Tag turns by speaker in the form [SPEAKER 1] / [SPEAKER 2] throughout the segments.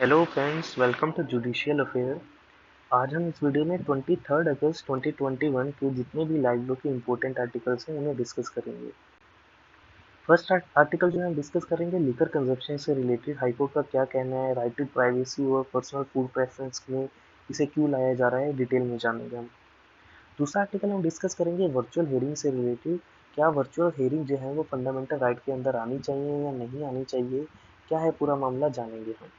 [SPEAKER 1] Hello friends, welcome to judicial affair. आज हम इस वीडियो में 23 अगस्त 2021 के जितने भी लाइव लो के इम्पोर्टेंट आर्टिकल्स हैं उन्हें डिस्कस करेंगे। फर्स्ट आर्टिकल जो हम डिस्कस करेंगे लिकर कंजप्शन से रिलेटेड हाईकोर्ट का क्या कहना है, राइट टू प्राइवेसी और पर्सनल फूड प्रेफरेंस में इसे क्यों लाया जा रहा है, डिटेल में जानेंगे हम। दूसरा आर्टिकल हम डिस्कस करेंगे वर्चुअल हेयरिंग से रिलेटेड। क्या वर्चुअल हेयरिंग जो है वो फंडामेंटल राइट के अंदर आनी चाहिए या नहीं आनी चाहिए, क्या है पूरा मामला जानेंगे हम।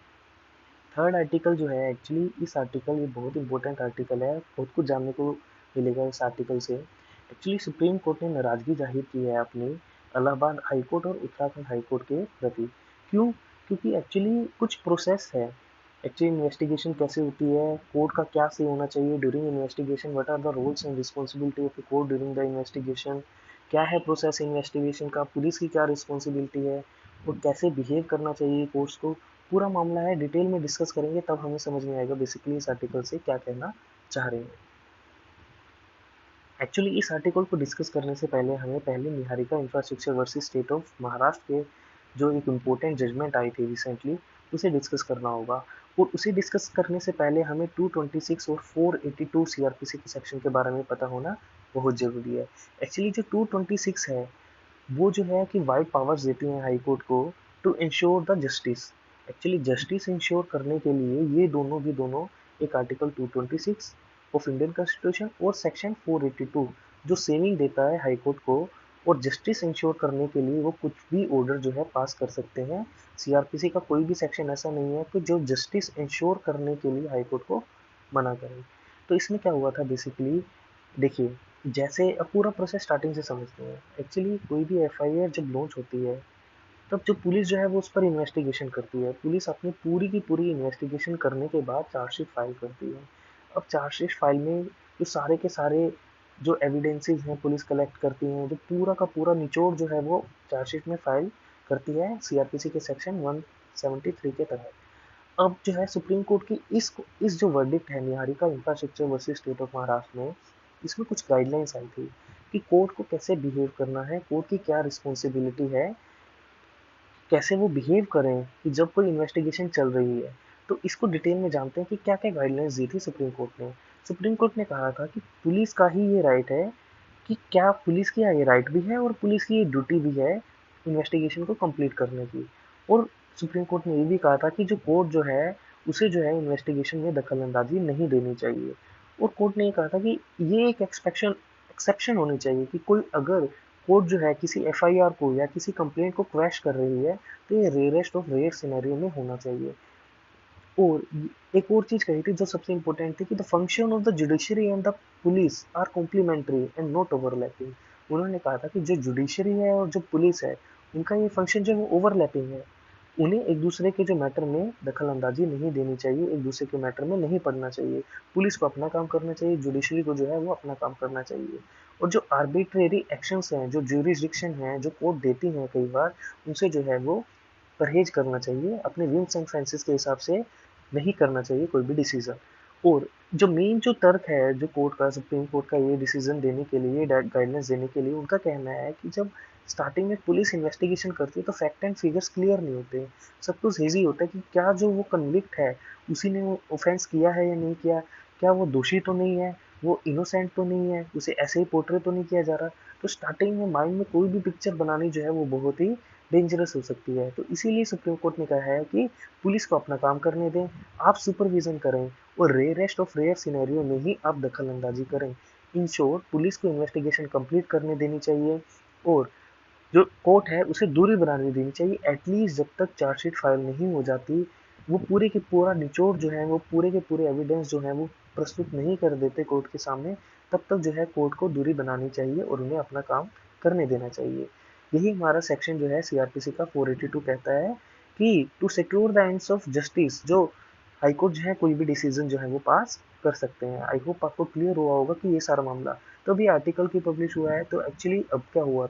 [SPEAKER 1] थर्ड आर्टिकल जो है एक्चुअली इस आर्टिकल ये बहुत इंपॉर्टेंट आर्टिकल है, बहुत कुछ जानने को मिलेगा इस आर्टिकल से। एक्चुअली सुप्रीम कोर्ट ने नाराजगी जाहिर की है अपनी इलाहाबाद हाई कोर्ट और उत्तराखंड हाई कोर्ट के प्रति। क्यों? क्योंकि एक्चुअली कुछ प्रोसेस है। एक्चुअली इन्वेस्टिगेशन कैसे होती है, कोर्ट का क्या से होना चाहिए during investigation, what are the roles and responsibility of the court during the investigation, क्या है प्रोसेस इन्वेस्टिगेशन का, पुलिस की क्या रिस्पॉन्सिबिलिटी है और कैसे बिहेव करना चाहिए कोर्ट्स को, पूरा मामला है डिटेल में डिस्कस करेंगे, तब हमें समझ में आएगा बेसिकली इस आर्टिकल से क्या कहना चाह रहे हैं। एक्चुअली इस आर्टिकल को डिस्कस करने से पहले हमें पहले Niharika infrastructure versus state of Maharashtra के जो एक इम्पोर्टेंट जजमेंट आई थी रिसेंटली उसे डिस्कस करना होगा। और उसे डिस्कस करने से पहले हमें 226 और 482 सीआरपीसी के सेक्शन के बारे में पता होना बहुत जरूरी है। एक्चुअली जो 226 है वो जो है कि वाइड पावर्स देती हैं हाई कोर्ट को to ensure the justice. Actually justice ensure करने के लिए ये दोनों एक आर्टिकल 226 ऑफ इंडियन कॉन्स्टिट्यूशन और सेक्शन 482 जो सेविंग देता है हाई कोर्ट को, और जस्टिस इंश्योर करने के लिए वो कुछ भी ऑर्डर जो है पास कर सकते हैं। सीआरपीसी का कोई भी सेक्शन ऐसा नहीं है कि जो जस्टिस इंश्योर करने के लिए हाई कोर्ट को मना करे। तो इसमें क्या हुआ था बेसिकली, देखिए, जैसे अब पूरा प्रोसेस स्टार्टिंग से समझते हैं। एक्चुअली कोई भी एफआईआर जब लॉन्च होती है तब जो पुलिस जो है वो उस पर इन्वेस्टिगेशन करती है। पुलिस अपनी पूरी की पूरी इन्वेस्टिगेशन करने के बाद चार्जशीट फाइल करती है। अब चार्जशीट फाइल में जो सारे के सारे जो एविडेंसेस हैं पुलिस कलेक्ट करती है, जो पूरा का पूरा निचोड़ जो है वो चार्जशीट में फाइल करती है सीआरपीसी के सेक्शन 173 के तहत। अब जो है सुप्रीम कोर्ट की इस जो वर्डिक्ट है Niharika infrastructure versus state of Maharashtra में, इसमें कुछ गाइडलाइंस आई थी कि कोर्ट को कैसे बिहेव करना है, कोर्ट की क्या रिस्पॉन्सिबिलिटी है, कैसे वो बिहेव करें कि जब कोई इन्वेस्टिगेशन चल रही है। तो इसको डिटेल में जानते हैं कि क्या क्या गाइडलाइंस दी थी सुप्रीम कोर्ट ने। सुप्रीम कोर्ट ने कहा था कि पुलिस का ही ये राइट है, कि क्या पुलिस की ये राइट भी है और पुलिस की ये ड्यूटी भी है इन्वेस्टिगेशन को कंप्लीट करने की। और सुप्रीम कोर्ट ने ये भी कहा था कि जो कोर्ट जो है उसे जो है इन्वेस्टिगेशन में दखल अंदाजी नहीं देनी चाहिए। और कोर्ट ने ये कहा था कि ये एक एक्सेप्शन होनी चाहिए कि कोई अगर कोर्ट जो है किसी एफआईआर को या किसी कंप्लेंट को क्वैश कर रही है तो ये रेयरेस्ट ऑफ रेयर सिनेरियो में होना चाहिए। और एक और चीज कही थी जो सबसे इंपॉर्टेंट थी कि the function of the judiciary and the police are complementary and not overlapping. उन्होंने कहा था कि जो जुडिशरी है और जो पुलिस है उनका ये फंक्शन जो है वो ओवरलैपिंग है। उन्हें एक दूसरे के जो मैटर में दखल अंदाजी नहीं देनी चाहिए, एक दूसरे के मैटर में नहीं पड़ना चाहिए। पुलिस को अपना काम करना चाहिए, जुडिशरी को जो है वो अपना काम करना चाहिए। और जो आर्बिट्रेरी एक्शंस हैं, जो ज्यूरिसडिक्शन है जो कोर्ट देती हैं कई बार, उनसे जो है वो परहेज करना चाहिए, अपने विम्स एंड फैंसीज के हिसाब से नहीं करना चाहिए कोई भी डिसीजन। और जो मेन जो तर्क है जो कोर्ट का, सुप्रीम कोर्ट का ये डिसीजन देने के लिए, गाइडेंस देने के लिए, उनका कहना है कि जब स्टार्टिंग में पुलिस इन्वेस्टिगेशन करती है तो फैक्ट एंड फिगर्स क्लियर नहीं होते, सब कुछ हेजी होता है कि क्या जो वो कन्विक्ट है उसी ने वो ऑफेंस किया है या नहीं किया, क्या वो दोषी तो नहीं है, वो इनोसेंट तो नहीं है, उसे ऐसे ही पोर्ट्रे तो नहीं किया जा रहा। तो स्टार्टिंग में माइंड में कोई भी पिक्चर बनानी जो है वो बहुत ही डेंजरस हो सकती है। तो इसीलिए सुप्रीम कोर्ट ने कहा है कि पुलिस को अपना काम करने दें, आप सुपरविजन करें और रेयरेस्ट ऑफ रेयर सिनेरियो में ही आप दखल अंदाजी करें। इन शॉर्ट पुलिस को इन्वेस्टिगेशन कंप्लीट करने देनी चाहिए और जो कोर्ट है उसे दूरी बनाने देनी चाहिए एटलीस्ट जब तक चार्जशीट फाइल नहीं हो जाती। वो पूरे के पूरा निचोड़ जो है वो पूरे के पूरे एविडेंस जो है वो प्रस्तुत नहीं कर देते कोर्ट के सामने, तब तक जो है कोर्ट को दूरी बनानी चाहिए और उन्हें अपना काम करने देना चाहिए। यही हमारा सेक्शन जो है सीआरपीसी का 482 कहता है कि to secure the ends of justice, जो हाईकोर्ट जो है कोई भी डिसीजन जो है वो पास कर सकते हैं। आई होप आपको क्लियर हुआ होगा कि ये सारा मामला। तो अभी आर्टिकल की पब्लिश हुआ है, तो एक्चुअली अब क्या हुआ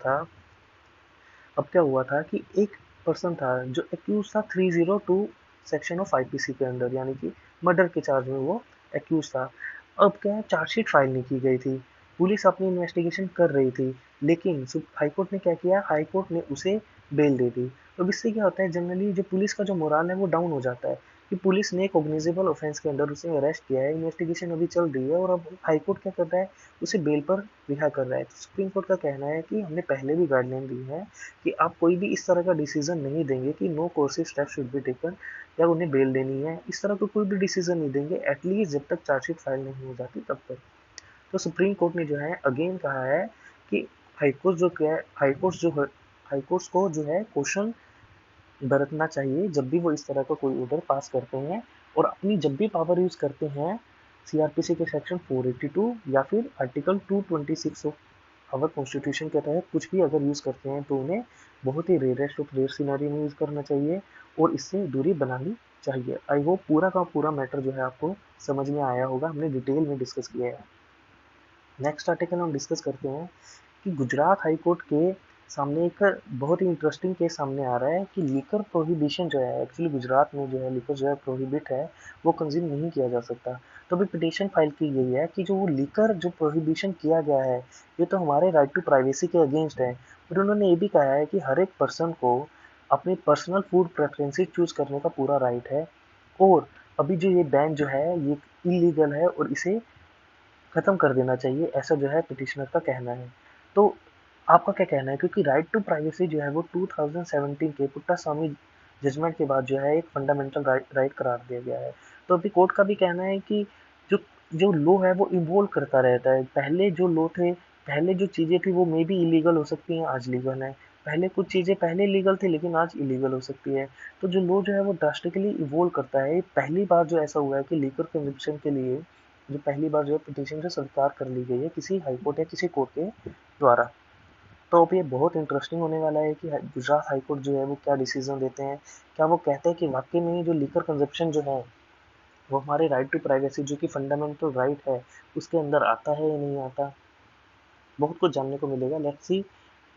[SPEAKER 1] था कि एक पर्सन था जो एक्यूज था 302 सेक्शन ऑफ आईपीसी के अंदर, यानी कि मर्डर के चार्ज में वो एक्यूज था। अब क्या है, चार्जशीट फाइल नहीं की गई थी, पुलिस अपनी इन्वेस्टिगेशन कर रही थी, लेकिन हाईकोर्ट ने क्या किया, हाईकोर्ट ने उसे बेल दे दी। तो इससे क्या होता है, जनरली जो पुलिस का जो मोराल है वो डाउन हो जाता है कि पुलिस ने कॉग्निजेबल ऑफेंस के अंदर उसे अरेस्ट किया है, इन्वेस्टिगेशन अभी चल रही है और अब हाईकोर्ट क्या कर रहा है, उसे बेल पर रिहा कर रहा है। तो सुप्रीम कोर्ट का कहना है कि हमने पहले भी गाइडलाइन दी है कि आप कोई भी इस तरह का डिसीजन नहीं देंगे कि no coercive step should be taken या उन्हें बेल देनी है, इस तरह का कोई भी डिसीजन नहीं देंगे एटलीस्ट जब तक चार्जशीट फाइल नहीं हो जाती तब तक। तो सुप्रीम कोर्ट ने जो है अगेन कहा है कि हाईकोर्ट जो क्या हाईकोर्ट जो हाईकोर्ट को जो है क्वेश्चन बरतना चाहिए जब भी वो इस तरह का कोई ऑर्डर पास करते हैं, और अपनी जब भी पावर यूज करते हैं सीआरपीसी के सेक्शन 482 या फिर आर्टिकल 226 ऑफ आवर कॉन्स्टिट्यूशन के तहत कुछ भी अगर यूज करते हैं तो उन्हें बहुत ही रेयरेस्ट ऑफ रेयर सिनेरियो में यूज करना चाहिए और इससे दूरी बनानी चाहिए। आई होप पूरा का पूरा मैटर जो है आपको समझ में आया होगा, हमने डिटेल में डिस्कस किया है। नेक्स्ट आर्टिकल हम डिस्कस करते हैं कि गुजरात हाई कोर्ट के सामने एक बहुत ही इंटरेस्टिंग केस सामने आ रहा है कि लीकर प्रोहिबिशन जो है, एक्चुअली गुजरात में जो है लीकर जो है प्रोहिबिट है, वो कंज्यूम नहीं किया जा सकता। तो अभी पिटीशन फाइल की गई है कि जो वो लीकर जो प्रोहिबिशन किया गया है ये तो हमारे राइट टू प्राइवेसी के अगेंस्ट है। और उन्होंने ये भी कहा है कि हर एक पर्सन को अपनी पर्सनल फूड प्रेफरेंसेस चूज करने का पूरा राइट है, और अभी जो ये बैन जो है ये इलीगल है और इसे खत्म कर देना चाहिए, ऐसा जो है पिटिशनर का कहना है। तो आपका क्या कहना है, क्योंकि राइट टू प्राइवेसी जो है वो 2017 के पुट्टास्वामी जजमेंट के बाद जो है एक फंडामेंटल राइट करार दिया गया है। तो अभी कोर्ट का भी कहना है कि जो जो लॉ है वो इवोल्व करता रहता है, पहले जो लॉ थे, पहले जो चीज़ें थी वो मे बी इलीगल हो सकती हैं, आज लीगल है, पहले कुछ चीज़ें पहले लीगल थी लेकिन आज इलीगल हो सकती है। तो जो लॉ जो है वो ड्रास्टिकली इवोल्व करता है। पहली बार जो ऐसा हुआ है कि लीकर कंजप्शन के लिए जो पहली बार जो है पिटीशन जो स्वीकार कर ली गई है किसी हाईकोर्ट या किसी कोर्ट के द्वारा। तो अब ये बहुत इंटरेस्टिंग होने वाला है कि गुजरात हाईकोर्ट जो है वो क्या डिसीजन देते हैं। क्या वो कहते हैं कि वाकई में जो लीकर कंजप्शन जो है वो हमारे राइट टू प्राइवेसी जो कि फंडामेंटल राइट है उसके अंदर आता है या नहीं आता। बहुत कुछ जानने को मिलेगा। लेट्स सी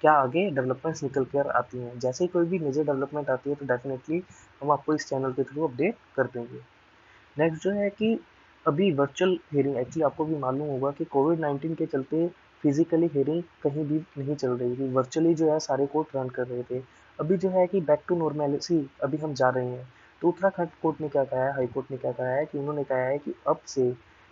[SPEAKER 1] क्या आगे डेवलपमेंट्स निकल कर आती हैं। जैसे ही कोई भी मेजर डेवलपमेंट आती है तो डेफिनेटली हम आपको इस चैनल के थ्रू अपडेट कर देंगे। नेक्स्ट जो है कि अभी वर्चुअल हियरिंग, एक्चुअली आपको भी मालूम होगा कि कोविड-19 के चलते फिजिकली हियरिंग कहीं भी नहीं चल रही थी, वर्चुअली जो है सारे कोर्ट रन कर रहे थे। अभी जो है कि बैक टू नॉर्मेलिटी अभी हम जा रहे हैं। तो उत्तराखंड कोर्ट ने क्या कहा है, हाई कोर्ट ने क्या कहा है कि उन्होंने कहा है कि अब से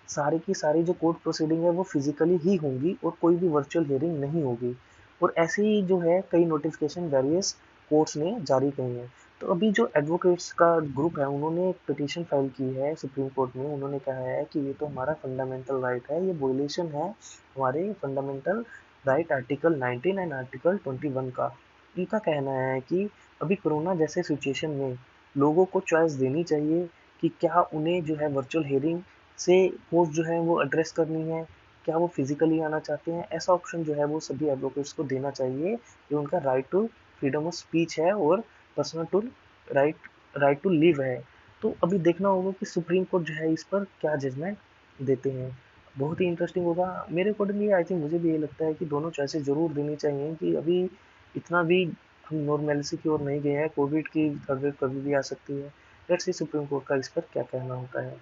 [SPEAKER 1] सारी की सारी जो कोर्ट प्रोसीडिंग है वो फिजिकली ही होंगी और कोई भी वर्चुअल हियरिंग नहीं होगी। और ऐसे ही जो है कई नोटिफिकेशन वेरियस कोर्ट्स ने जारी की हैं। तो अभी जो एडवोकेट्स का ग्रुप है उन्होंने एक पिटीशन फाइल की है सुप्रीम कोर्ट में। उन्होंने कहा है कि ये तो हमारा फंडामेंटल राइट है, ये वोलेशन है हमारे fundamental right article 19 and article 21 का। इनका कहना है कि अभी कोरोना जैसे सिचुएशन में लोगों को चॉइस देनी चाहिए कि क्या उन्हें जो है वर्चुअल हियरिंग से कोर्ट जो है वो एड्रेस करनी है, क्या वो फिजिकली आना चाहते हैं। ऐसा ऑप्शन जो है वो सभी एडवोकेट्स को देना चाहिए। ये उनका right to freedom of speech है और personal to right right to live है। तो अभी देखना होगा कि सुप्रीम कोर्ट जो है इस पर क्या जजमेंट देते हैं। बहुत ही इंटरेस्टिंग होगा मेरे अकॉर्डिंगली। आई थिंक मुझे भी ये लगता है कि दोनों चॉइसेस जरूर देनी चाहिए कि अभी इतना भी हम नॉर्मेलिटी की ओर नहीं गए हैं, कोविड की थर्ड वेव कभी भी आ सकती है। लेट्स सी सुप्रीम कोर्ट का इस पर क्या कहना होता है।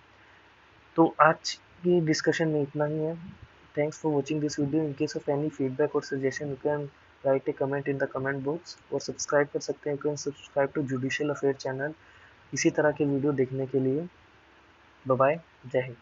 [SPEAKER 1] तो आज की डिस्कशन में इतना ही है। Thanks for watching this video. In case of any feedback और suggestion you can write a comment in the comment box, और सब्सक्राइब कर सकते हैं, you can subscribe to judicial affair channel इसी तरह के वीडियो देखने के लिए। बाय बाय, जय हिंद।